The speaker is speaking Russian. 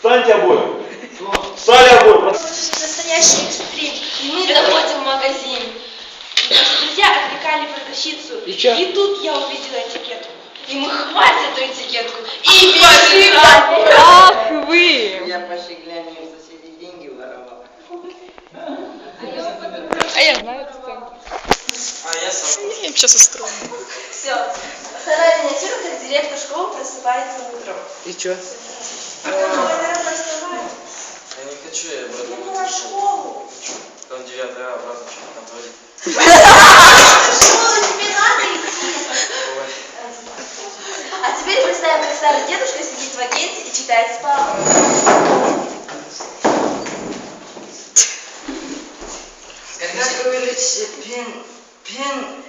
Встаньте обои. Встали обои. Настоящий экстрим. И мы заходим в магазин. Наши друзья отвлекали продавщицу. И тут я увидела этикетку. И мы хватим эту этикетку. И бежим. Ах вы! Я пошли глянем, у соседей деньги воровал. А я знаю эту сцену. А я сам. Я им сейчас устрою. Все. Вторая миниатюра, как директор школы просыпается утром. И чё? А как вы, наверное, вставали? Я не хочу, я обратно Иди на школу. там 9 обратно что-то там творит. В школу тебе надо идти. А теперь представим, как старый дедушка сидит в агенте и читает с папой. Как вы говорите, пен